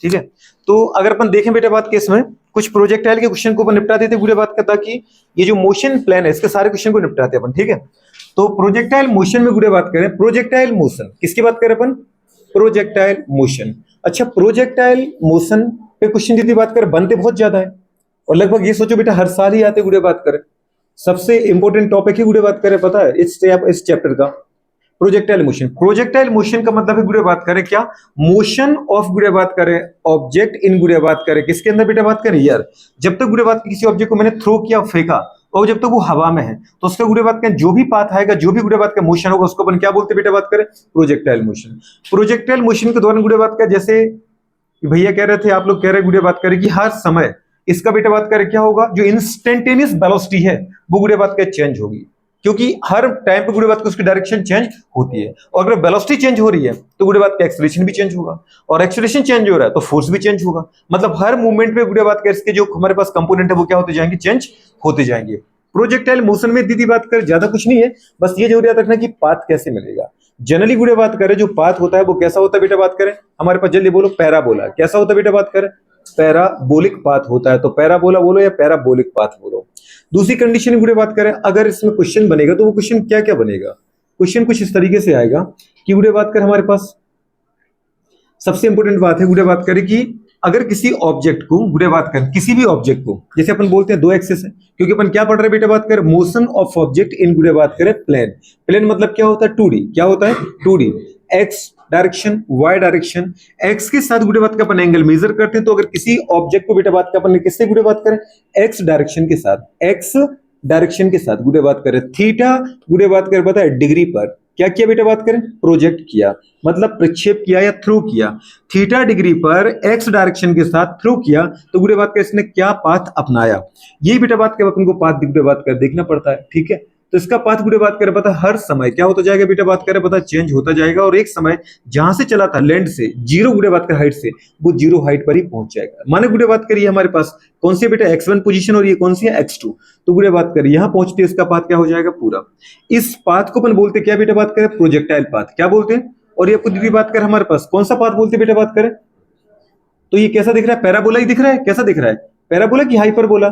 ठीक है। तो अगर अपन देखें बेटा बात के इसमें कुछ प्रोजेक्टाइल के क्वेश्चन को अपन निपटा देते, पूरे बात का, ताकि ये जो मोशन प्लान है इसके सारे क्वेश्चन को निपटाते अपन। ठीक है, तो प्रोजेक्टाइल मोशन में पूरे बात करें, प्रोजेक्टाइल मोशन किसकी बात करें अपन, प्रोजेक्टाइल मोशन। अच्छा, प्रोजेक्टाइल मोशन पे क्वेश्चन जितनी बात करें बनते बहुत ज्यादा है, और लगभग ये सोचो बेटा हर साल ही आते गुड़े बात करें। सबसे इंपॉर्टेंट टॉपिक ही गुड़े बात करें पता है इस चैप्टर का, प्रोजेक्टाइल मोशन। प्रोजेक्टाइल मोशन का मतलब है गुड़े बात करें क्या, मोशन ऑफ गुड़े बात करें ऑब्जेक्ट इन गुड़े बात करें किसके अंदर बेटा बात करें यार, जब तक गुड़े बात किसी ऑब्जेक्ट को मैंने थ्रो किया फेंका और जब तक वो हवा में है तो उसका गुड़े बात करें जो भी पाथ आएगा, जो भी गुड़े बात का मोशन होगा उसको अपन क्या बोलते हैं बेटा बात करें, प्रोजेक्टाइल मोशन। प्रोजेक्टाइल मोशन के दौरान गुड़े बात का, जैसे भैया कह रहे थे, आप लोग कह रहे गुड़े बात करें कि हर समय इसका बेटा बात करें क्या होगा, जो इंस्टेंटेनियस वेलोसिटी है वो गुड़े बात का चेंज होगी, क्योंकि हर टाइम पे गुड़े बात का उसकी डायरेक्शन चेंज होती है, और अगर वेलोसिटी चेंज हो रही है तो गुड़े बात का एक्सेलरेशन भी चेंज होगा, और एक्सेलरेशन चेंज हो रहा है तो फोर्स भी चेंज होगा। मतलब हर मूवमेंट पे गुड़े बात का इसके जो हमारे पास कंपोनेंट है वो क्या होते जाएंगे, चेंज होते जाएंगे। प्रोजेक्टाइल मोशन में दीदी बात कर ज्यादा कुछ नहीं है, बस ये जरूर याद रखना कि पाथ कैसे मिलेगा। जनरली गुड़े बात करें जो पाथ होता है वो कैसा होता है बेटा बात करें हमारे पास, जल्दी बोलो, पैराबोला। कैसा होता है बेटा बात करें, पैराबोलिक पाथ होता है, तो पैराबोला बोलो या पैराबोलिक पाथ बोलो। दूसरी कंडीशन गुड़े बात करें, अगर इसमें क्वेश्चन बनेगा तो वो क्वेश्चन क्या क्या बनेगा, क्वेश्चन कुछ इस तरीके से आएगा कि गुड़े बात कर हमारे पास सबसे इंपॉर्टेंट बात है गुड़े बात करें कि अगर किसी ऑब्जेक्ट को गुड़े बात करें, किसी भी ऑब्जेक्ट को, जैसे अपन बोलते हैं दो एक्सिस है, क्योंकि अपन क्या पढ़ रहे हैं बेटा बात करें, मोशन ऑफ ऑब्जेक्ट इन गुड़े बात करें प्लेन। प्लेन मतलब क्या होता है, 2D। क्या होता है, 2D। X direction, Y direction, X के साथ गुड़े बात का अपन एंगल मेजर करते हैं, तो अगर किसी ऑब्जेक्ट को बेटा बात का अपन किससे गुड़े बात करें, एक्स डायरेक्शन के साथ, एक्स डायरेक्शन के साथ गुड़े बात करें, थीटा गुड़े बात करें पता है डिग्री पर क्या किया बेटा बात करें, प्रोजेक्ट किया, मतलब प्रक्षेप किया या थ्रो किया, थीटा डिग्री पर एक्स डायरेक्शन के साथ थ्रो किया, तो गुड़े बात कर इसने क्या पाथ अपनाया, यही बेटा बात कर अपन को पाथ गुड़े बात कर देखना पड़ता है। ठीक है, तो इसका पाथ गुड़े बात करें पता हर समय क्या होता जाएगा बेटा बात करें पता, चेंज होता जाएगा, और एक समय जहां से चला था लैंड से जीरो गुड़े बात कर हाइट से, वो जीरो हाइट पर ही पहुंच जाएगा। माने गुड़े बात करिए हमारे पास कौन सी बेटा x1 पोजीशन और ये कौन सी है x2, तो गुड़े बात करिए यहां पहुंचते इसका पाथ क्या हो जाएगा पूरा। इस पाथ को अपन बोलते क्या बेटा बात करें, प्रोजेक्टाइल पाथ क्या बोलते हैं। और ये खुद भी बात करें हमारे पास कौन सा पाथ बोलते बेटा बात करें, तो ये कैसा दिख रहा है, पैराबोला ही दिख रहा है। कैसा दिख रहा है, पैराबोला की हाइपरबोला,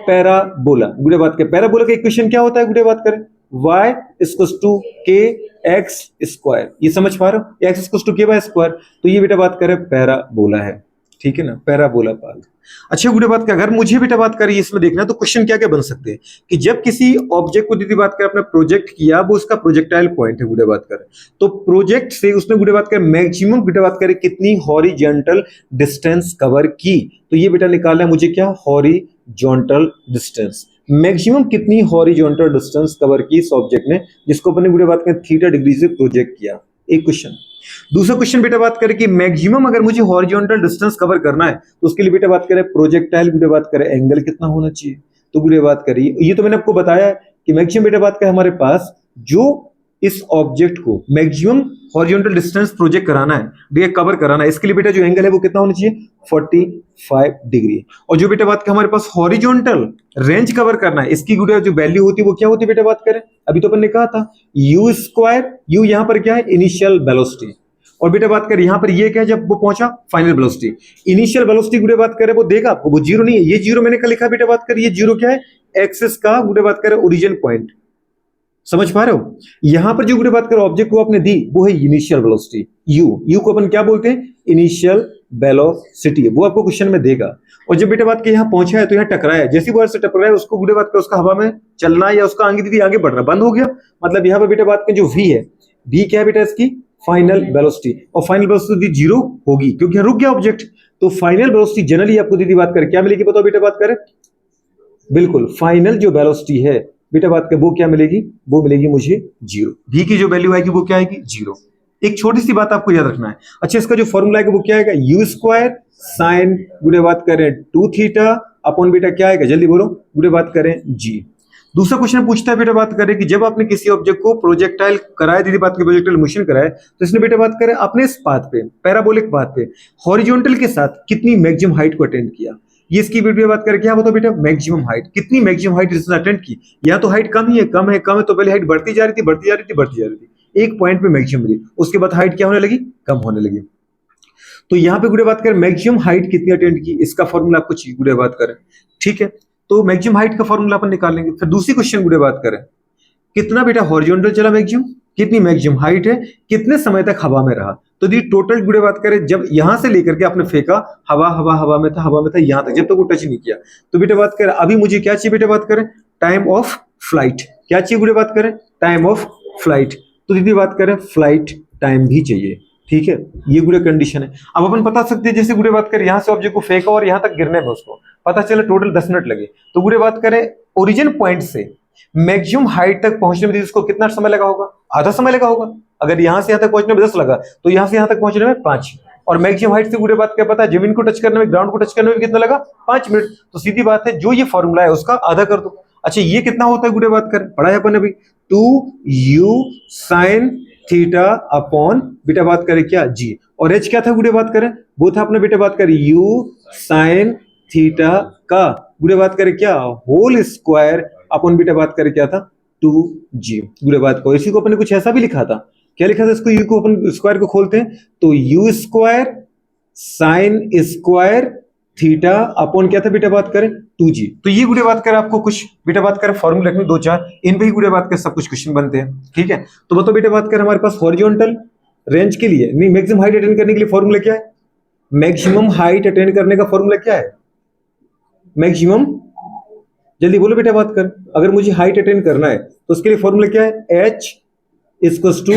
पैराबोला। गुड़े बात करें पैराबोला का इक्वेशन क्या होता है गुड़े बात करें, y इक्वल्स टू के एक्स स्क्वायर, ये समझ पा रहे हो, x इक्वल्स टू के वाई स्क्वायर, तो ये बेटा बात करें पैराबोला है। ठीक है ना, पैराबोला पाथ। अच्छा गुड़े बात का अगर मुझे बेटा बात करिए इसमें देखना तो क्वेश्चन क्या क्या बन सकते हैं कि जब किसी ऑब्जेक्ट को दीदी बात करें अपना प्रोजेक्ट किया, वो उसका प्रोजेक्टाइल पॉइंट है गुड़े बात करें, तो प्रोजेक्ट से उसने गुड़े बात करें मैक्सिमम बेटा बात करें कितनी हॉरिजॉन्टल डिस्टेंस कवर की, तो ये बेटा निकालना है मुझे क्या, हॉरिजॉन्टल डिस्टेंस, मैक्सिमम कितनी हॉरिजॉन्टल डिस्टेंस कवर की इस ऑब्जेक्ट ने, जिसको अपने गुड़े बात करें थीटा डिग्री से प्रोजेक्ट किया। एक क्वेश्चन। दूसरा क्वेश्चन बेटा बात करें कि मैक्सिमम अगर मुझे हॉरिजॉन्टल डिस्टेंस कवर करना है तो उसके लिए बेटा बात करें प्रोजेक्टाइल गुड़े बात करें एंगल कितना होना चाहिए, तो गुड़े बात करिए ये तो मैंने आपको बताया कि मैक्सिमम बेटा बात करें हमारे पास जो इस ऑब्जेक्ट को मैक्सिमम हॉरिजॉन्टल डिस्टेंस प्रोजेक्ट कराना है, ठीक कवर कराना है, इसके लिए बेटा जो एंगल है वो कितना होना चाहिए, 45 डिग्री। और जो बेटा बात करें हमारे पास हॉरिजॉन्टल रेंज कवर करना है, इसकी गुड़े जो वैल्यू होती है वो क्या होती है बेटा बात करें, अभी तो अपन ने कहा था यू स्क्वायर, यू यहां पर क्या है इनिशियल वेलोसिटी, और बेटा बात करें यहां पर ये क्या है जब वो पहुंचा फाइनल वेलोसिटी। इनिशियल वेलोसिटी गुड़े बात करें वो देगा आपको, वो जीरो नहीं है, ये जीरो मैंने कल लिखा बेटा बात करें, ये जीरो क्या है, एक्सिस का गुड़े बात करें ओरिजिन पॉइंट, समझ पा रहे हो। यहां पर जो गुड़े बात करें ऑब्जेक्ट को आपने दी वो है इनिशियल वेलोसिटी, यू को अपन क्या बोलते हैं, इनिशियल वेलोसिटी, वो आपको क्वेश्चन में देगा। और जब बेटा बात के यहाँ पहुंचा है तो यहाँ टकराया है, जैसी बार से टकराया है उसको गुड़े बात का उसका हवा में चलना या उसका आगे दीदी आगे बढ़ना बंद हो गया, मतलब यहाँ पर बेटा बात के जो v है, v क्या है बेटा इसकी फाइनल वेलोसिटी, और फाइनल वेलोसिटी जीरो होगी क्योंकि रुक गया ऑब्जेक्ट, तो फाइनल वेलोसिटी जनरली आपको दीदी बात करें क्या मिलेगी बताओ बेटा बात करें, बिल्कुल फाइनल जो वेलोसिटी है बेटा बात करें वो क्या मिलेगी, वो मिलेगी मुझे जीरो, v की जो वैल्यू आएगी वो क्या आएगी, जीरो। एक छोटी सी बात आपको याद रखना है, अच्छा इसका जो फॉर्मूला आएगा वो क्या आएगा, यू स्क्वायर साइन गुड़े बात करें 2 थीटा अपॉन बेटा क्या आएगा, जल्दी बोलो, गुड़े बात करें जी। दूसरा क्वेश्चन पूछता है बेटा बात करें कि जब आपने किसी ऑब्जेक्ट को प्रोजेक्टाइल कराया, दीदी बात करें प्रोजेक्टाइल मोशन कराया, तो इसने बेटा बात करें अपने इस पाथ पे पैराबोलिक पाथ पे हॉरिजॉन्टल के साथ कितनी मैक्सिमम हाइट को अटेंड किया, ये इसकी वीडियो बात करें क्या बताओ बेटा, मैक्सिमम हाइट, कितनी मैक्सिमम हाइट इसने अटेंड की, या तो हाइट कम ही है, कम है, कम है, तो पहले हाइट बढ़ती जा रही थी, बढ़ती जा रही थी, बढ़ती जा रही थी, एक पॉइंट पे मैक्सिमम मिली, उसके बाद हाइट क्या होने लगी, कम होने लगी। तो यहाँ पे गुड़े बात करें मैक्सिमम हाइट कितनी अटेंड की, इसका फॉर्मूला आपको चाहिए गुड़े बात करें, ठीक है। तो मैक्सिमम हाइट का फॉर्मूला अपन निकालेंगे। फिर दूसरी क्वेश्चन गुड़े बात करें, कितना बेटा हॉरिजॉन्टल चला मैक्सिमम, कितनी मैक्सिमम हाइट है, कितने समय तक हवा में रहा। तो दी टोटल गुड़े बात करें, जब यहां से लेकर के आपने फेंका, हवा हवा हवा में था, हवा में था यहां तक, जब तक वो टच नहीं किया। तो बेटा बात करें अभी मुझे क्या चाहिए बेटा बात करें, टाइम ऑफ फ्लाइट। क्या चाहिए गुड़े बात करें, टाइम ऑफ फ्लाइट। तो दीदी बात करें फ्लाइट टाइम भी चाहिए, ठीक है। ये गुड़े कंडीशन है। अब अपन बता सकते हैं, जैसे गुड़े बात करें यहां से ऑब्जेक्ट को फेंका और यहां तक गिरने में उसको पता चला टोटल 10 मिनट लगे। तो गुड़े बात करें ओरिजिन पॉइंट से मैक्सिमम हाइट तक पहुंचने में इसको कितना समय लगा होगा, आधा समय लगा होगा। अगर यहां से यहां तक पहुंचने में 10 लगा तो यहां से यहां तक पहुंचने में 5। और मैक्सिमम हाइट से गुड़े बात क्या पता है, जमीन को टच करने में, ग्राउंड को टच करने में कितना लगा, 5 मिनट। तो सीधी बात है, जो ये फॉर्मूला है उसका आधा कर दो। अच्छा ये कितना होता है गुड़े बात करें, पढ़ा है अपन अभी, 2u sin थीटा अपॉन बेटा बात करें क्या जी, और एच क्या था गुड़े बात करें, वो था अपने बेटा बात करें u sin थीटा का गुड़े बात करें क्या होल स्क्वायर अपन बेटा बात करें क्या था 2g गुड़े बात को। इसी को अपन ने कुछ ऐसा भी लिखा था, क्या लिखा था इसको, u को अपन स्क्वायर को खोलते हैं तो u square sine square theta upon क्या था बेटा बात करें 2g। तो ये गुड़े बात करें आपको कुछ बेटा बात करें फॉर्मूला रखने 2-4, इन पे ही गुड़े बात करें सब कुछ क्वेश्चन बनते हैं, ठीक है। तो बताओ बेटा बात करें हमारे पास हॉरिजॉन्टल रेंज के लिए, नहीं मैक्सिमम हाइट अटेंड करने के लिए फॉर्मूला क्या है, मैक्सिमम हाइट अटेंड करने का फॉर्मूला क्या है, मैक्सिमम, जल्दी बोलो बेटा बात कर। अगर मुझे हाइट अटेंड करना है तो उसके लिए फॉर्मूला क्या है, h इक्वल्स टू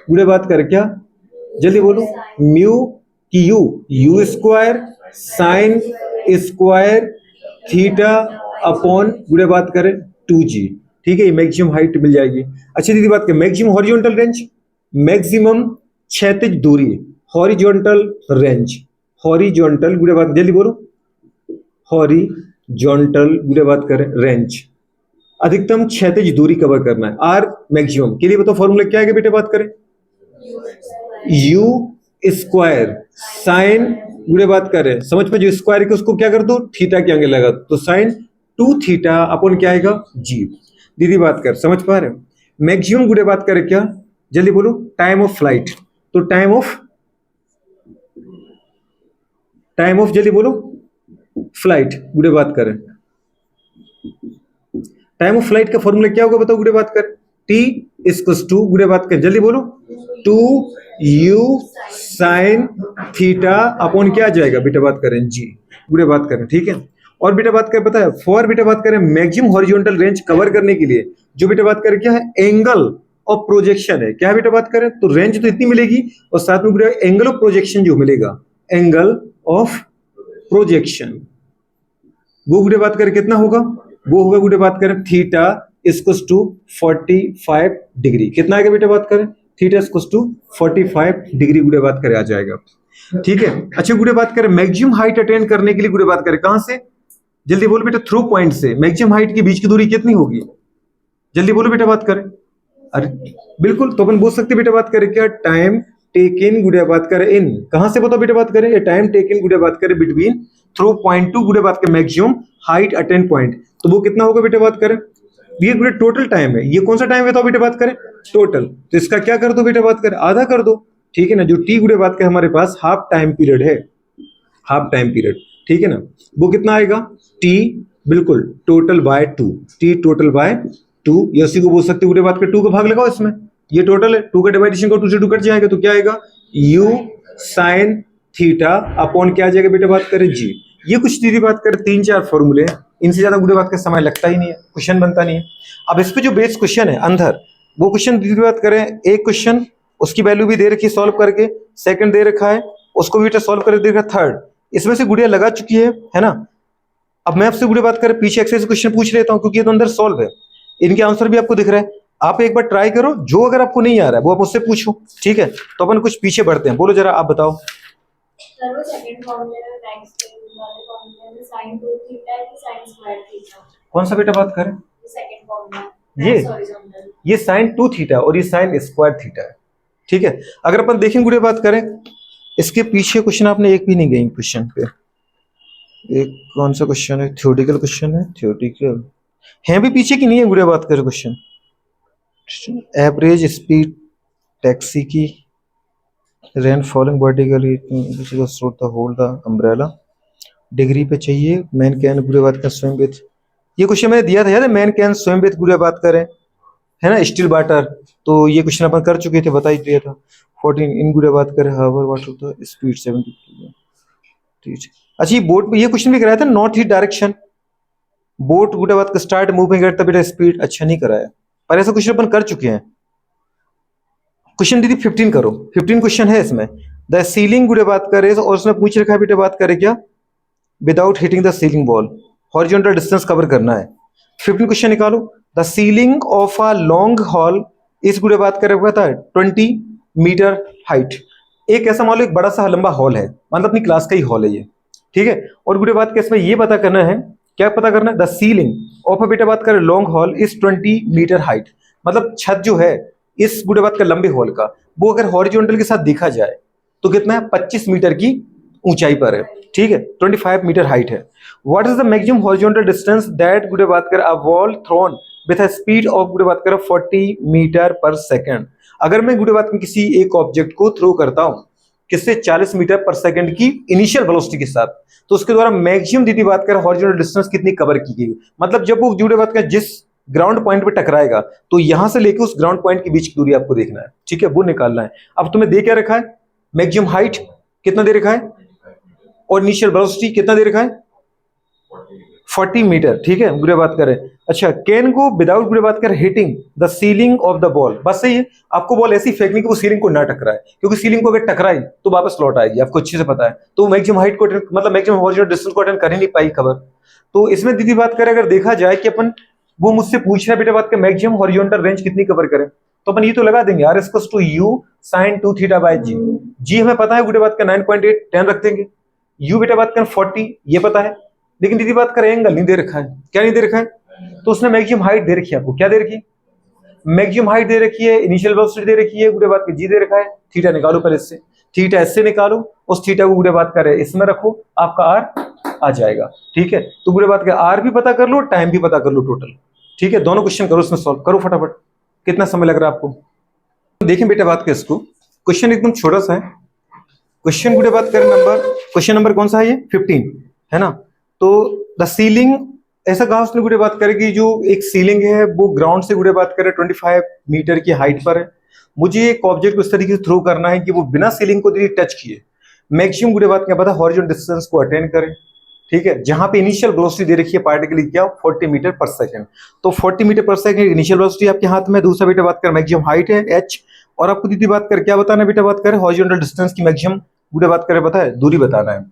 गुड़े बात कर क्या, जल्दी बोलो, म्यू की u square sine square theta upon गुड़े बात करें 2g, ठीक है। ये मैक्सिमम हाइट मिल जाएगी। अच्छा दीदी बात करें मैक्सिमम हॉरिजॉन्टल रेंज, मैक्सिमम क्षैतिज दूरी, हॉरिजॉन्टल रेंज, हॉरिजॉन्टल गुड़े बात जल्दी बोलो, हॉरिजॉन्टल गुड़े बात करें रेंज, अधिकतम क्षैतिज दूरी कवर करना है, आर मैक्सिमम के लिए बताओ फॉर्मूला क्या है बेटे बात करें, u स्क्वायर साइन गुड़े बात करें, समझ में जो स्क्वायर के उसको क्या कर दो थीटा के आगे लगा, तो साइन 2 थीटा अपन क्या आएगा g। दीदी बात कर समझ पा रहे हो, मैक्सिमम गुड़े बात करें क्या, जल्दी बोलो, टाइम ऑफ फ्लाइट। तो टाइम ऑफ जल्दी बोलो फ्लाइट गुड़े बात करें, टाइम ऑफ फ्लाइट का फॉर्मूला क्या होगा बताओ गुड़े बात कर, t इक्वल्स टू गुड़े बात कर जल्दी बोलो 2u साइन थीटा अपॉन क्या आ जाएगा बेटा बात करें g गुड़े बात करें, ठीक है। और बेटा बात करें पता है फॉर बेटा बात करें मैक्सिमम हॉरिजॉन्टल रेंज कवर करने के लिए जो बेटा बात करें क्या है, एंगल ऑफ प्रोजेक्शन है, क्या है बेटा बात करें, तो रेंज तो इतनी मिलेगी और साथ में एंगल ऑफ प्रोजेक्शन जो मिलेगा, एंगल ऑफ प्रोजेक्शन वो गुड़े बात करें कितना होगा, वो होगा गुड़े बात करें थीटा इक्वल्स टू 45 डिग्री, कितना आएगा बेटा बात करें, थीटा इक्वल्स टू 45 डिग्री गुड़े बात करें आ जाएगा, ठीक है। अच्छा गुड़े बात करें मैक्सिमम हाइट अटेन करने के लिए गुड़े बात करें कहां से, जल्दी बोलो बेटा, थ्रू पॉइंट से मैक्सिमम हाइट के बीच की दूरी कितनी होगी, जल्दी बोलो बेटा बात करें, अरे बिल्कुल, तो अपन बोल सकते बेटा बात करें क्या, टाइम टेकन गुड़े बात करें इन, कहां से बताओ बेटा बात करें, टाइम टेकन गुड़े बात करें बिटवीन थ्रू पॉइंट टू गुड़े बात करें मैक्सिमम हाइट अटेन पॉइंट, तो वो कितना होगा बेटा बात करें, ये गुड़े टोटल टाइम है, ये कौन सा टाइम है तो बेटा बात करें टोटल, तो इसका क्या कर दो बेटा बात करें आधा कर दो, ठीक है ना। जो टी गुड़े बात करें हमारे पास हाफ टाइम पीरियड है, हाफ टाइम पीरियड, ठीक है ना, वो कितना आएगा टी बिल्कुल total by 2, T total by 2, या उसी को बोल सकते गुड़े बात करें 2 का भाग लगाओ इसमें, ये टोटल है 2 का डिवाइडेशन को 2 से 2 कट जाएगा तो क्या आएगा u साइन थीटा अपॉन क्या आ जाएगा बेटा बात करें g। ये कुछ दीदी बात करें 3-4 फॉर्मूले, इनसे ज्यादा गुड़े बात का समय लगता ही नहीं है, क्वेश्चन बनता नहीं है। अब इस पे जो बेस क्वेश्चन है अंदर, वो क्वेश्चन दीदी बात करें, एक क्वेश्चन उसकी वैल्यू भी दे रखी है सॉल्व करके, सेकंड दे रखा है उसको भी बेटा सॉल्व करके दे रखा, थर्ड इसमें से गुड़िया लगा चुकी है ना। अब मैं आपसे गुड़े बात करें पीछे एक्सरसाइज क्वेश्चन पूछ लेता हूं क्योंकि ये तो अंदर सॉल्व है, इनके आंसर भी आपको दिख रहा है, आप एक बार ट्राई करो, जो अगर आपको नहीं आ रहा है वो आप मुझसे पूछो, ठीक है। तो अपन कुछ पीछे बढ़ते हैं, बोलो जरा आप बताओ। सर वो सेकंड फॉर्मूले में मैक्स वाले फॉर्मूले में sin 2 थीटा है कि sin स्क्वायर थीटा, कौन सा बेटा बात करें, सेकंड फॉर्मूला ये sin 2 थीटा और ये sin स्क्वायर थीटा है, ठीक है। अगर अपन देखें गुड़े बात करें, इसके पीछे क्वेश्चन आपने एक भी नहीं गई क्वेश्चन पे, एक कौन सा क्वेश्चन है, थ्योरेटिकल क्वेश्चन है, थ्योरेटिकल है भी पीछे की नहीं है गुड़े बात करें क्वेश्चन, एवरेज स्पीड टैक्सी की रेन फॉलिंग वर्टिकली स्रोत the hold the umbrella degree पे चाहिए। मैन कैन गुड़े बात कर स्वयं विथ, ये क्वेश्चन मैंने दिया था यार, मैन कैन स्वयं विथ गुड़े बात करें, है ना, स्टील वाटर। तो ये क्वेश्चन अपन कर चुके थे, बता ही दिया था। 14 इन गुड़े बात करें हावर वाटर द स्पीड 70, ठीक है। अच्छा ये बोट, ये क्वेश्चन भी कराया था नॉर्थ ईस्ट डायरेक्शन, बोट गुड़े बात का स्टार्ट मूविंग एट द बेटा स्पीड, अच्छा नहीं कराया, पर ऐसा क्वेश्चन अपन कर चुके हैं। क्वेश्चन दीदी 15 करो, 15 क्वेश्चन है इसमें। द सीलिंग गुड़े बात करे और उसने पूछ रखा है बेटा बात करे क्या, without hitting the ceiling ball, horizontal distance cover करना है। 15 क्वेश्चन निकालो। The ceiling of a long hall is गुड़े बात करे पता है 20 मीटर हाइट। एक ऐसा मान लो एक बड़ा सा लंबा हॉल है, मतलब अपनी क्लास का ही हॉल है ये, ठीक है। और गुड़े बात के इसमें ये पता करना है, क्या पता करना है, द सीलिंग ऑफ अ बेटा बात करें long hall is 20 metre height, मतलब छत जो है इस गुड़े बात का लंबे हॉल का, वो अगर हॉरिजॉन्टल के साथ देखा जाए तो कितना है, 25 मीटर की ऊंचाई पर है, ठीक है, 25 मीटर हाइट है। What is the maximum horizontal distance that गुड़े बात कर a ball thrown with a speed of गुड़े बात कर 40 मीटर पर सेकंड। अगर मैं गुड़े बात में किसी एक ऑब्जेक्ट को थ्रो करता हूं किससे, 40 मीटर पर सेकंड की इनिशियल वेलोसिटी के साथ, तो उसके द्वारा मैक्सिमम दीदी बात कर हॉरिजॉन्टल डिस्टेंस कितनी कवर की गई, मतलब जब वो जुड़े बात कर जिस ग्राउंड पॉइंट पे टकराएगा तो यहां से लेके उस ग्राउंड पॉइंट के बीच की दूरी आपको देखना है, ठीक है, वो निकालना है। अब तुम्हें दे क्या रखा है, मैक्सिमम हाइट कितना दे रखा है और इनिशियल वेलोसिटी कितना दे रखा है 40 मीटर, ठीक है, बुरे बात करें। अच्छा, कैन गो विदाउट बुरे बात करें hitting the ceiling of the ball, बस सही है। आपको बॉल ऐसी फेंकनी कि वो सीलिंग को ना टकराए, क्योंकि सीलिंग को अगर टकराई तो वापस लौट आएगी, आपको अच्छे से पता है। तो मैक्सिमम हाइट को मतलब मैक्सिमम हॉरिजॉन्टल डिस्टेंस को अटेंड कर ही नहीं पाई खबर। तो इसमें दीदी बात करें अगर देखा जाए कि अपन, वो मुझसे पूछ रहा है बेटा बात का मैक्सिमम हॉरिजॉन्टल रेंज कितनी कवर करें, तो अपन ये तो लगा देंगे R equals to u sine 2 theta by g. G हमें पता है बेटा बात का 9.8 10 रख देंगे, यू बेटा बात का 40 ये पता है, लेकिन दीदी बात का एंगल नहीं दे रखा है, क्या नहीं दे रखा है, तो उसने मैक्सिमम हाइट दे रखी है आपको, क्या दे रखी है, मैक्सिमम हाइट दे रखी है, इनिशियल वेलोसिटी दे रखी है, गुड़े बात के जी दे रखा है। थीटा निकालो पर इससे, थीटा इससे निकालो, उस थीटा को गुड़े बात करे इसमें रखो, आपका आर आ जाएगा, ठीक है। तो गुड़े बात का आर भी पता कर लो, टाइम भी पता कर लो टोटल, ठीक है। दोनों क्वेश्चन करो, इसमें सॉल्व करो फटाफट, कितना समय लग रहा है आपको। देखें बेटा बात का इसको, क्वेश्चन एकदम छोटा सा है, क्वेश्चन गुड़े बात करें नंबर, क्वेश्चन नंबर कौन सा है ये 15 है ना। तो द सीलिंग, ऐसा कहा उसने गुड़े बात करे कि जो एक सीलिंग है वो ग्राउंड से गुड़े बात करे 25 मीटर की हाइट पर है, मुझे एक ऑब्जेक्ट को इस तरीके से थ्रो करना है कि वो बिना सीलिंग को टच किए मैक्सिमम गुड़े बात क्या पता हॉरिजॉन्टल डिस्टेंस को अटेंड करे, ठीक है। जहां पे इनिशियल वेलोसिटी दे रखी है पार्टिकल क्या 40 मीटर पर सेकंड, तो 40 मीटर पर सेकंड इनिशियल वेलोसिटी आपके हाथ में, दूसरा बेटा बात कर मैक्सिमम हाइट है h, और आपको दीदी बात कर क्या बताना है बेटा बात करें हॉरिजॉन्टल डिस्टेंस की मैक्सिमम गुड़े बात करें पता है दूरी बताना है,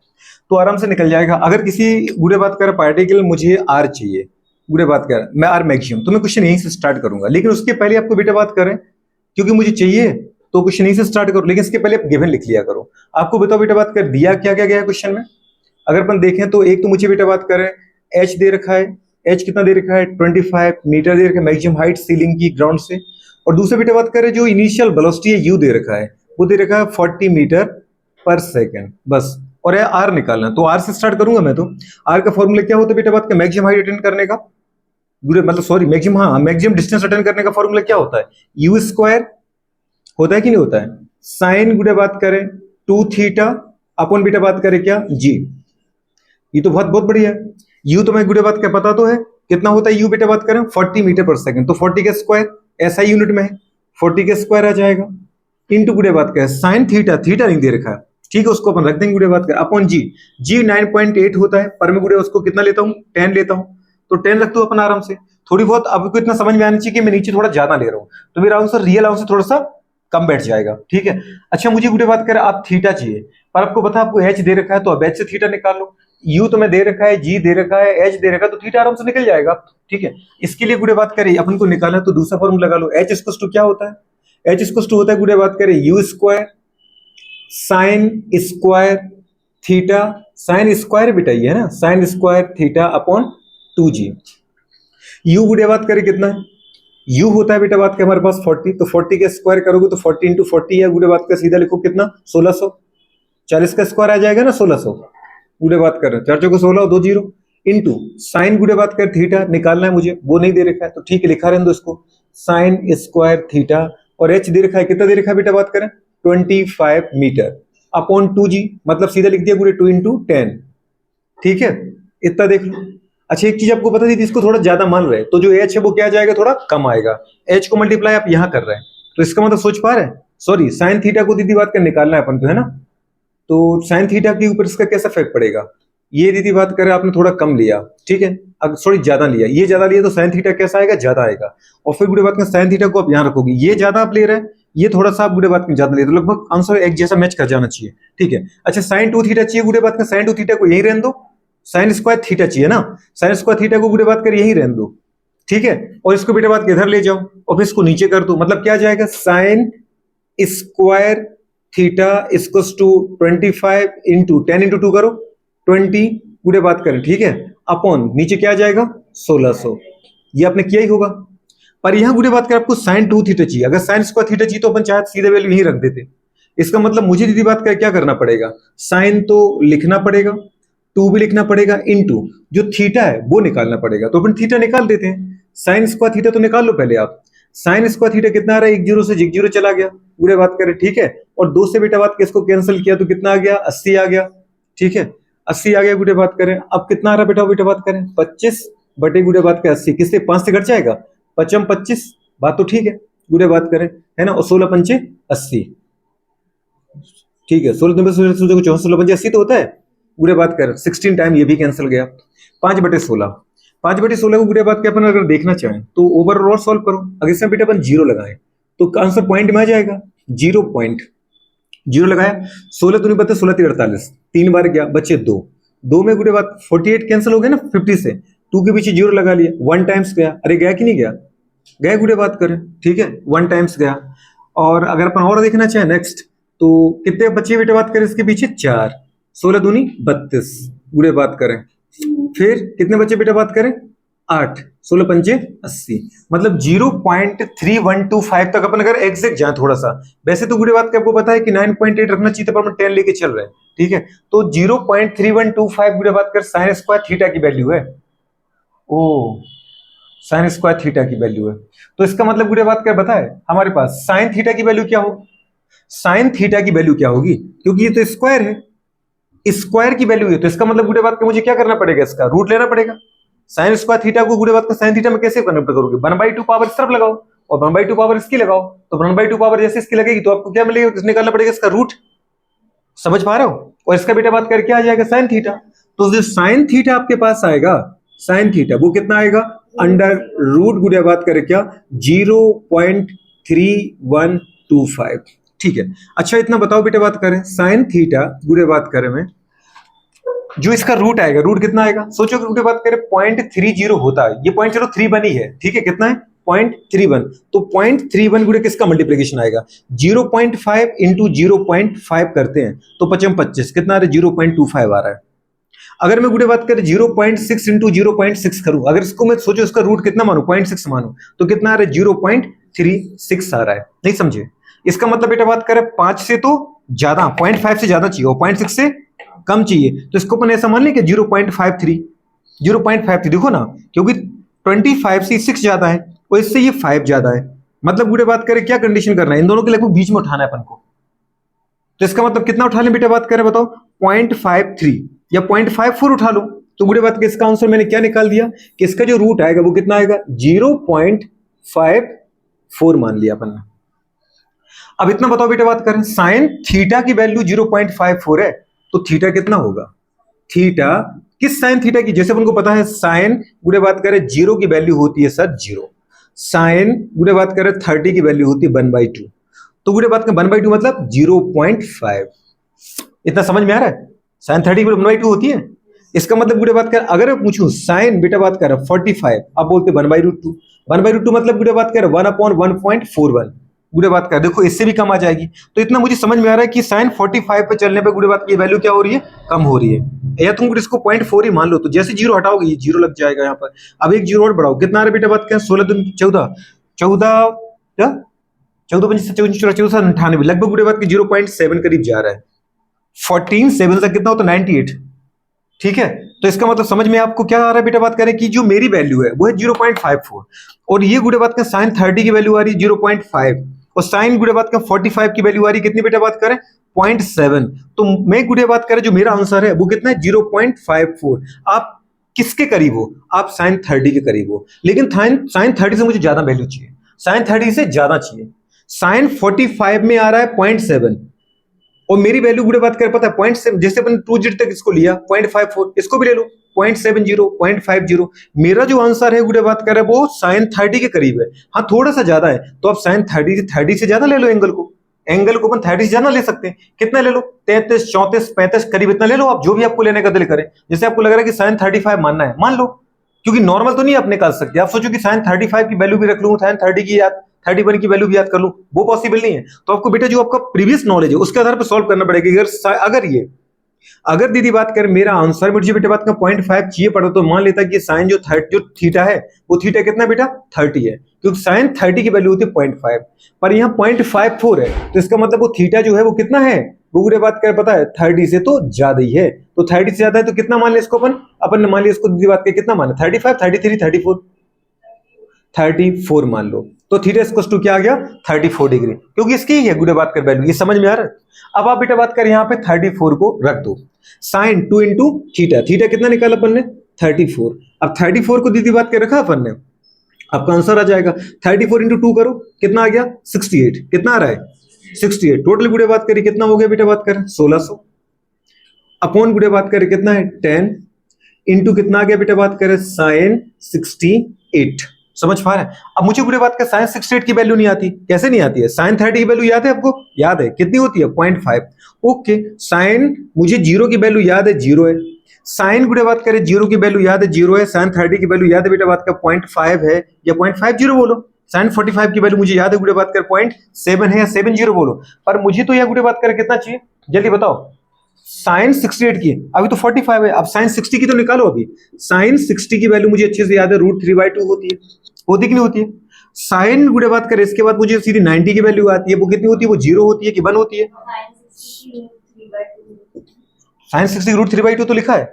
तो आराम से निकल जाएगा। अगर किसी गुड़े बात करें पार्टिकल मुझे आर चाहिए, गुड़े बात करें मैं आर मैक्सिमम, तो मैं क्वेश्चन यहीं से स्टार्ट करूंगा, लेकिन उसके पहले आपको बेटा बात करें क्योंकि मुझे चाहिए तो क्वेश्चन यहीं से स्टार्ट करो, लेकिन इसके पहले आप गिवन लिख लिया करो। आपको बताओ बेटा बात कर दिया क्या क्या गया क्वेश्चन में, अगर अपन देखें तो एक तो मुझे बेटा बात करें एच दे रखा है, एच कितना दे रखा है 25 मीटर दे रखा है मैक्सिमम हाइट सीलिंग की ग्राउंड से, और दूसरा बेटा बात करें जो इनिशियल वेलोसिटी है यू दे रखा है, वो दे रखा है 40 मीटर पर सेकंड बस, और है आर निकालना, तो आर से स्टार्ट करूंगा मैं। तो आर का फॉर्मूला क्या होता है बेटा बात का मैक्सिमम हाइट अटेंड करने का, मतलब सॉरी मैक्सिमम, हाँ मैक्सिमम डिस्टेंस अटेंड करने का फॉर्मूला क्या होता है, यू स्क्वायर होता है कि नहीं होता है, साइन गुड़े बात करें 2 थीटा अपन बेटा बात करें क्या जी, ये तो बहुत बहुत बढ़िया है। यू तो मैं गुड़े बात क्या पता तो है कितना होता है यू बेटा बात करें 40 मीटर पर सेकंड, तो 40 का स्क्वायर ऐसा यूनिट में है 40 का स्क्वायर आ जाएगा, इनटू गुड़े बात का साइन थीटा, थीटा नहीं दे रखा है, ठीक है, उसको अपन रख देंगे गुड़े बात कर अपॉन जी, जी 9.8 होता है, पर मैं गुड़े उसको कितना लेता हूँ 10 लेता हूँ, तो 10 रख दो अपन आराम से। थोड़ी बहुत आपको इतना समझ में आनी चाहिए कि मैं नीचे थोड़ा ज्यादा ले रहा हूँ, तो मेरा आंसर रियल आंसर थोड़ा सा कम बैठ जाएगा, ठीक है। अच्छा मुझे गुड़े बात करें आप थीटा चाहिए, पर आपको पता आपको एच दे रखा है, तो अब एच से थीटा निकाल लो, यू तो मैं दे रखा है, जी दे रखा है, एच दे रखा है, तो थीटा आराम से निकल जाएगा, ठीक है। इसके लिए गुड़े बात करें अपन को निकालना, तो दूसरा फॉर्मूला लगा लो, एच इक्वल्स टू क्या होता है, एच इक्वल्स टू होता है गुड़े बात करें you square sine square theta, sine square बेटा ये है ना, sign square theta upon 2g। You गुड़े बात करें कितना है, यू होता है बेटा बात के हमारे पास 40, तो 40 का स्क्वायर करोगे तो 40 इंटू 40 है गुड़े बात का, सीधा लिखो कितना 1600, 40 का स्क्वायर आ जाएगा ना 1600, गुड़े बात कर रहे हैं 4 चौके 16 2 जीरो, इंटू साइन गुड़े बात कर थीटा निकालना है मुझे, वो नहीं दे रखा है तो ठीक है लिखा रहने दो इसको, साइन स्क्वायर थीटा, और एच दे रखा है कितना दे रखा है बेटा बात करें 25 मीटर अपॉन 2g, मतलब सीधा लिख दिया गुड़े 2 इंटू 10। ठीक है, इतना देख लो। अच्छा एक चीज आपको बता दी थी, इसको थोड़ा ज्यादा मान रहे हैं तो जो h है वो क्या आ जाएगा, थोड़ा कम आएगा। h को मल्टीप्लाई आप यहां कर रहे हैं तो इसका मतलब सोच पा रहे हैं, सॉरी साइन थीटा को दीदी बात कर निकालना है अपन को, है ना। तो साइन थीटा के ऊपर इसका कैसा इफेक्ट पड़ेगा, ये दीदी बात करें आपने थोड़ा कम लिया, ठीक है, अगर सॉरी ज्यादा लिया, ये ज्यादा लिया तो साइन थीटा कैसा आएगा, ज्यादा आएगा। और फिर बुरे बात में साइन थीटा को आप यहां रखोगे, ये ज्यादा आप ले रहे हैं, ये थोड़ा सा आप बुरे बात में ज्यादा ले रहे हो, लगभग आंसर एक जैसा मैच कर जाना चाहिए। ठीक है, अच्छा साइन 2 थीटा चाहिए बुरे बात में, साइन 2 थीटा को यही रहने दो, साइन स्क्वायर थीटा चाहिए ना, साइन स्क्वायर थीटा को बुरे बात कर यही रहने दो। ठीक है, और इसको बेटे बात के इधर ले जाओ और फिर इसको नीचे कर दो, मतलब क्या जाएगा, sine square theta equals to 25 into 10 into 2 करो 20 पूरे बात करें, ठीक है, अपॉन नीचे क्या आ जाएगा 1600। ये आपने किया ही होगा। पर यहां पूरे बात करें आपको साइन 2 थीटा चाहिए, अगर साइन स्क्वायर थीटा चाहिए तो अपन चाहे सीधे वैल्यू यही रख देते। इसका मतलब मुझे दीदी बात करें क्या करना पड़ेगा, साइन तो लिखना पड़ेगा, 2 भी लिखना पड़ेगा, इनटू जो थीटा है वो निकालना पड़ेगा। तो अपन थीटा निकाल देते हैं, साइन स्क्वायर थीटा तो निकाल लो पहले आप। साइन स्क्वायर थीटा कितना आ रहा है, 1 0 से 1 0 चला गया पूरे बात करें, ठीक है, और 2 से बेटा बात के इसको कैंसिल किया तो कितना आ गया, 80 आ गया। ठीक है, 80 आ गया गुड़े बात करें, अब कितना आ रहा बेटा बेटा बात करें 25 बटे गुड़े बात करें 80, किससे 5 से घट जाएगा, 55 25, बात तो ठीक है गुड़े बात करें, है ना, और 16 पंचे 80। ठीक है, 16 नंबर 16 पंचे 80 तो होता है गुड़े बात करें, 16 टाइम ये भी कैंसिल गया, 5 बटे 16, 5 बटे 16 को गुड़े बात के अपन अगर देखना चाहें तो ओवरऑल सॉल्व करो, अगर इसमें बेटा अपन 0 लगाएं तो आंसर पॉइंट में आ जाएगा, 0.0 लगाया, 16 तो नहीं बता 16 48, 3 बार गया बचे 2, 2 में गुड़े बात 48 कैंसिल हो गया ना 50 से, 2 के पीछे 0 लगा लिया, 1 टाइम्स गया, अरे गया कि नहीं गया, गया गुड़े बात करें, ठीक है 1 टाइम्स गया। और अगर अपन और देखना चाहें नेक्स्ट तो कितने बच्चे बेटे बात करें इसके पीछे 4, 16 दूनी 32 गुड़े बात करें, फिर कितने बच्चे बेटा बात करें 8, 16 पंचे 80, मतलब 0.3125 तक अपन अगर एग्जैक्ट जाए थोड़ा सा, वैसे तो गुड़े बात के आपको पता है कि 9.8 रखना चाहिए, पर अपन 10 लेके चल रहे हैं। ठीक है, तो 0.3125 गुड़े बात कर साइन स्क्वायर थीटा की वैल्यू है, ओ साइन स्क्वायर थीटा की वैल्यू है, तो इसका मतलब गुड़े बात कर बताए हमारे पास साइन थीटा की वैल्यू क्या होगी, साइन थीटा की वैल्यू क्या होगी, क्योंकि ये तो स्क्वायर है, स्क्वायर की वैल्यू है, तो इसका मतलब गुड़े बात का मुझे क्या करना पड़ेगा, इसका रूट लेना पड़ेगा। साइन स्क्वायर थीटा को गुड़े बात का साइन थीटा में कैसे कन्वर्ट करोगे, 1/2 पावर इस तरफ लगाओ और 1/2 पावर इसकी लगाओ, तो 1/2 पावर जैसे इसकी लगेगी तो आपको क्या मिलेगा, किसने निकालना पड़ेगा इसका रूट, समझ पा रहे हो, और इसका बेटा बात करके आ जाएगा साइन थीटा, तो जो साइन थीटा आपके पास आएगा, साइन थीटा वो कितना आएगा, अंडर रूट गुड़े बात करें क्या 0.3125। ठीक है, अच्छा इतना बताओ बेटा बात करें साइन थीटा गुड़े बात करें में जो इसका रूट आएगा, रूट कितना आएगा, सोचो कि बात करें 0.30 होता है, ये 0.31 ही है, ठीक है, कितना है 0.31, तो 0.31 गुड़े किसका मल्टीप्लीकेशन आएगा, 0.5 इंटू 0.5 करते हैं तो 55 25 कितना आ रहा है 0.25 आ रहा है। अगर मैं गुड़े बात करें 0.6 इंटू 0.6 करूं, अगर इसको मैं सोचो इसका रूट कितना मानू 0.6 मानू तो कितना आ रहा है 0.36 आ रहा है, नहीं समझे, इसका मतलब बेटा बात करें 5 से तो ज्यादा, 0.5 से ज्यादा चाहिए और 0.6 से कम चाहिए, तो इसको अपन ऐसा मान लें कि 0.53 देखो ना, क्योंकि 25 से 6 ज्यादा है और इससे ये 5 ज्यादा है, मतलब बुरे बात करें क्या कंडीशन करना है, इन दोनों के लगभग बीच में उठाना है अपन को, तो इसका मतलब कितना उठा लें बेटा बात करें बताओ 0.53 या 0.54 उठा लो, तो बुरे बात के इसका आंसर मैंने क्या निकाल दिया कि इसका जो रूट आएगा वो कितना आएगा 0.54 मान लिया अपन ने। अब इतना बताओ बेटा बात करें साइन थीटा की वैल्यू 0.54 है, तो थीटा कितना होगा, थीटा किस साइन थीटा की, जैसे अपन को पता है साइन गुड़े बात करें 0 की वैल्यू होती है सर 0, साइन गुड़े बात करें 30 की वैल्यू होती है 1/2, तो गुड़े बात करें 1/2 मतलब 0.5, इतना समझ में आ रहा है, साइन 30 की 1/2 होती है, इसका मतलब गुड़े बात कर अगर पूछूं साइन बेटा बात कर 45 आप बोलते 1/2, 1/2 मतलब गुड़े बात कर 1/1.41 गुड़े बात कर, देखो इससे भी कम आ जाएगी, तो इतना मुझे समझ में आ रहा है कि साइन 45 पे चलने पे गुड़े बात की वैल्यू क्या हो रही है, कम हो रही है, या तुम इसको 0.4 ही मान लो, तो जैसे 0 हटाओगे ये 0 लग जाएगा यहाँ पर, अब एक 0 और बढ़ाओ, कितना आ रहा है बेटा बात कर 16 दिन 14 14 14 25 54 14 98 लगभग गुड़े बात की 0.7 करीब जा रहा है, 14 7 से कितना होता है 98। ठीक है, तो इसका मतलब समझ में आपको क्या आ रहा है बेटा बात करें कि जो मेरी वैल्यू है वो है 0.54 और ये गुड़े बात का साइन 30 की वैल्यू आ रही है 0.5 और साइन गुड़े बात का 45 की वैल्यू आ रही कितनी बेटा बात करें 0.7। तो मैं गुड़े बात करें जो मेरा आंसर है वो कितना है 0.54। आप किसके करीब हो, आप साइन 30 के करीब हो, लेकिन साइन 30 से मुझे ज्यादा वैल्यू चाहिए, साइन 30 से ज्यादा चाहिए। साइन 45 में आ रहा है 0.7 और मेरी वैल्यू गुड़े बात कर पता है 0.7, जैसे अपन 2 तक इसको लिया 0.54, इसको भी ले लो 0.70 0.50। मेरा जो आंसर है गुड़े बात कर वो साइन 30 के करीब है। हाँ थोड़ा सा ज्यादा है तो आप साइन 30 से ज्यादा ले लो, एंगल को अपन 30 से ज्यादा ले सकते हैं। कितना ले लो 33 34 35 करीब इतना ले लो आप, जो भी आपको लेने का दिल करे। जैसे आपको लग रहा है कि साइन 35 मानना है मान लो, क्योंकि नॉर्मल तो नहीं आप निकाल सकते। आप सोचो कि साइन 35 की वैल्यू भी रख लूं, साइन 30 की याद 31 की वैल्यू भी याद कर लूं, वो पॉसिबल नहीं है। तो आपको बेटा जो आपका प्रीवियस नॉलेज है उसके आधार पर सॉल्व करना पड़ेगा। अगर दीदी बात करें मेरा आंसर मुझे बेटा बात का 0.5 चाहिए पड़ा, तो मान लेता कि साइन जो थीटा है वो थीटा कितना बेटा 30 है, क्योंकि साइन 30 की वैल्यू होती है 0.5, पर यहाँ 0.54 है, तो इसका मतलब वो थीटा जो है वो कितना है, वो गुड़े बात कर पता है 30 से तो ज्यादा ही है। तो 30 से ज्यादा है तो कितना मान लिया इसको अपन मान लिया इसको दीदी बात कर कितना मान 35 33 34 मान लो। तो थीटा इक्वल टू क्या आ गया 34 डिग्री, क्योंकि इसकी ही है गुड़े बात कर वैल्यू। ये समझ में आ रहा है। अब आप बेटा बात कर यहाँ पे 34 को रख दो, साइन 2 इंटू थीटा, थीटा कितना निकाला अपन ने 34। अब 34 को दीदी बात कर रखा अपन ने, आपका आंसर आ जाएगा 34 इंटू 2 करो कितना आ गया 68। कितना आ रहा है 68। टोटल गुड़े बात करी कितना हो गया बेटा बात करें 1600, अपॉन गुड़े बात करें कितना है 10 इंटू कितना आ गया बेटा बात करें साइन 68। समझ पा रहे हैं। अब मुझे गुड़े बात का साइन 68 की वैल्यू नहीं आती, कैसे नहीं आती है, साइन 30 की वैल्यू याद है आपको, याद है कितनी होती है 0.5। ओके साइन मुझे 0 की वैल्यू याद है 0 है, साइन गुड़े बात करें 0 की वैल्यू याद है 0 है, साइन 30 की वैल्यू याद है बेटा बात का 0.5 है या 0.50 बोलो, साइन 45 की वैल्यू मुझे याद है गुड़े बात कर 0.7 है या 70 बोलो, पर मुझे तो यहाँ गुड़े बात कर कितना चाहिए जल्दी बताओ। साइन 68 की अभी तो 45 है, अब साइन 60 की तो निकालो। अभी साइन 60 की वैल्यू मुझे अच्छे से याद है √3/2 होती है, होती कि नहीं होती है। साइन गुड़े बात करें इसके बाद मुझे सीधी 90 की वैल्यू आती है, वो कितनी होती है, वो 0 होती है कि 1 होती है। साइन 60 √3/2 तो लिखा है,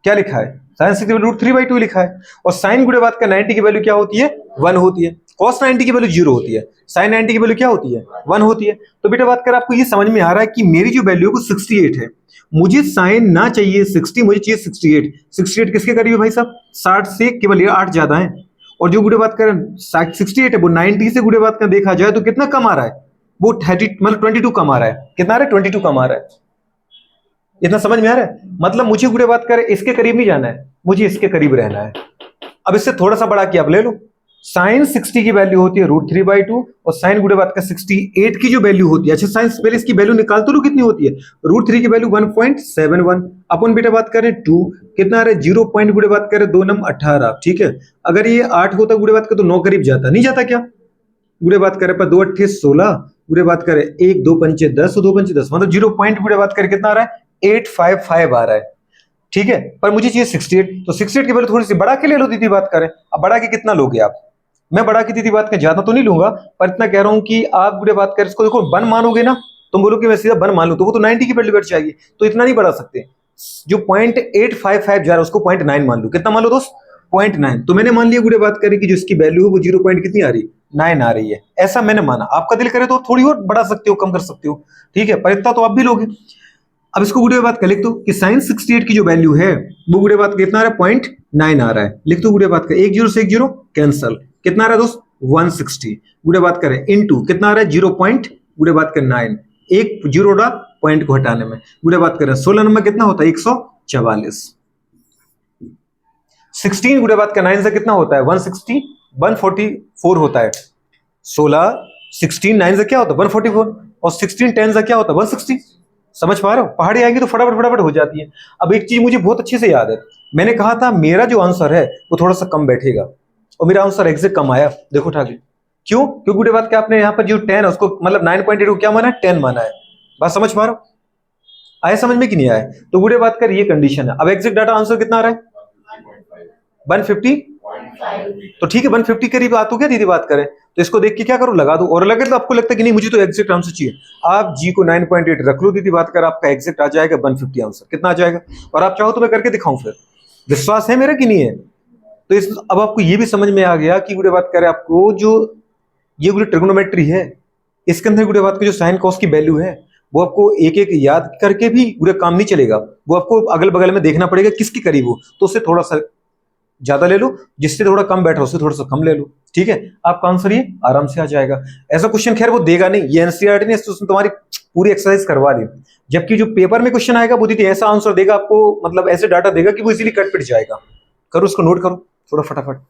क्या लिखा है साइन 60 √3/2 लिखा है। और साइन गुड़े बात का 90 की वैल्यू क्या होती है 1 होती है, कॉस 90 की वैल्यू 0 होती है, साइन 90 की वैल्यू क्या होती है 1 होती है। तो बेटा बात कर आपको ये समझ में आ रहा है कि मेरी जो वैल्यू है वो 68 है, मुझे साइन ना चाहिए 60, मुझे चाहिए 68। 68 किसके करीब है भाई साहब 60 से केवल ये 8 ज्यादा है। और जो गुड़े बात करें 68 है वो 90 से गुड़े बात का देखा जाए तो कितना कम आ रहा है, वो 30 मतलब 22 कम आ रहा है। कितना आ रहा है 22 कम आ रहा है। इतना समझ में आ रहा है। मतलब मुझे गुड़े बात करें इसके करीब नहीं जाना है, मुझे इसके करीब रहना है। अब इससे थोड़ा सा बड़ा किया अब ले लो, साइन 60 की वैल्यू होती है √3/2 और साइन गुड़े बात का 68 की जो वैल्यू होती है, अच्छा साइन पहले इसकी वैल्यू निकाल तो लो कितनी होती है, √3 की वैल्यू 1.71 अपन बेटा बात करें 2 कितना आ रहा है 0 पॉइंट गुड़े बात करें 2 नम 18। ठीक है अगर ये 8 होता गुड़े बात कर तो 9 करीब जाता, नहीं जाता क्या गुड़े बात करें पर 2 8 16 गुड़े बात करें 1 2 5 10 2 5 10 मतलब 0 पॉइंट गुड़े बात करें कितना आ रहा है 855 आ रहा है। ठीक है पर मुझे चाहिए 68, तो 68 की वैल्यू थोड़ी सी बढ़ा के ले लो दीदी बात करें। अब बढ़ा के कितना लोगे आप, मैं बढ़ा की दीदी बात कर ज्यादा तो नहीं लूंगा, पर इतना कह रहा हूं कि आप बुरे बात कर इसको देखो 1 मानोगे ना, तुम बोलो कि मैं सीधा 1 मान लूं तो वो तो 90 की वैल्यू बैठ जाएगी, तो इतना नहीं बढ़ा सकते। जो 0.855 जा रहा है उसको 0.9 मान लो, कितना मान लो दोस्त 0.9। तो मैंने मान लिया बुरे बात करें कि जो इसकी वैल्यू है वो 0 पॉइंट कितनी आ रही 9 आ रही है, ऐसा मैंने माना। आपका दिल करे तो थोड़ी और बढ़ा सकते हो कम कर सकते हो, ठीक है पर इतना तो आप भी लोगे। अब इसको गुड़े बात का लिख दो कि साइन 68 की जो वैल्यू है वो गुड़े बात कितना आ रहा है 0.9 आ रहा है, लिख दो गुड़े बात का 1 0 से 1 0 कैंसल, कितना आ रहा है दोस्त 160 गुड़े बात करें इनटू कितना आ रहा है 0 पॉइंट गुड़े बात कर 9, एक 0 डा पॉइंट को हटाने में गुड़े बात करें 16 नंबर कितना होता है 144। 16 गुड़े बात का 9 से कितना होता है 160 144 होता है। 16 16 9 से क्या होता है 144 और 16 10 से क्या होता है 160। समझ पा रहे हो, पहाड़ी आएगी तो फटाफट फटाफट हो जाती है। अब एक चीज मुझे बहुत अच्छे से याद है, मैंने कहा था मेरा जो आंसर है वो थोड़ा सा कम बैठेगा और मेरा आंसर एग्जैक्ट कम आया, देखो उठा के। क्यों, क्योंकि गुड़े बात क्या आपने यहाँ पर जो 10 है उसको मतलब 9.8 को क्या माना है 10 माना है। बात समझ पा रहे हो, आया समझ में कि नहीं आया। तो गुड़े बात कर ये कंडीशन है। अब एग्जैक्ट डाटा आंसर कितना आ रहा है 150, तो ठीक है 150 करीब आ तो क्या दीदी बात करें, तो इसको देख के क्या करो लगा दो, और लगे तो आपको लगता है कि नहीं मुझे तो एग्जैक्ट आंसर चाहिए, आप जी को 9.8 रख लो दीदी बात कर, आपका एग्जैक्ट आ जाएगा 150 आंसर। कितना आ जाएगा, और आप चाहो तो मैं करके दिखाऊं, फिर विश्वास है मेरा कि नहीं है। तो इस अब आपको ये भी समझ में आ गया कि गुड़े बात करें आपको जो ये पूरी ट्रिग्नोमेट्री है, इसके अंदर गुड़े बात की जो साइन कॉस की वैल्यू है वो आपको एक एक याद करके भी पूरा काम नहीं चलेगा, वो आपको अगल बगल में देखना पड़ेगा किसके करीब हो, तो उससे थोड़ा सा ज्यादा ले लो, जिससे थोड़ा कम बैठा उससे थोड़ा सा कम ले लो, ठीक है। आपका आंसर ये आराम से आ जाएगा। ऐसा क्वेश्चन खैर वो देगा नहीं, ये एनसीईआरटी ने उसने तुम्हारी पूरी एक्सरसाइज करवा दी, जबकि जो पेपर में क्वेश्चन आएगा वो दीदी ऐसा आंसर देगा आपको, मतलब ऐसे डाटा देगा कि वो इजीली कट पिट जाएगा। करो उसको, नोट करो थोड़ा फटाफट।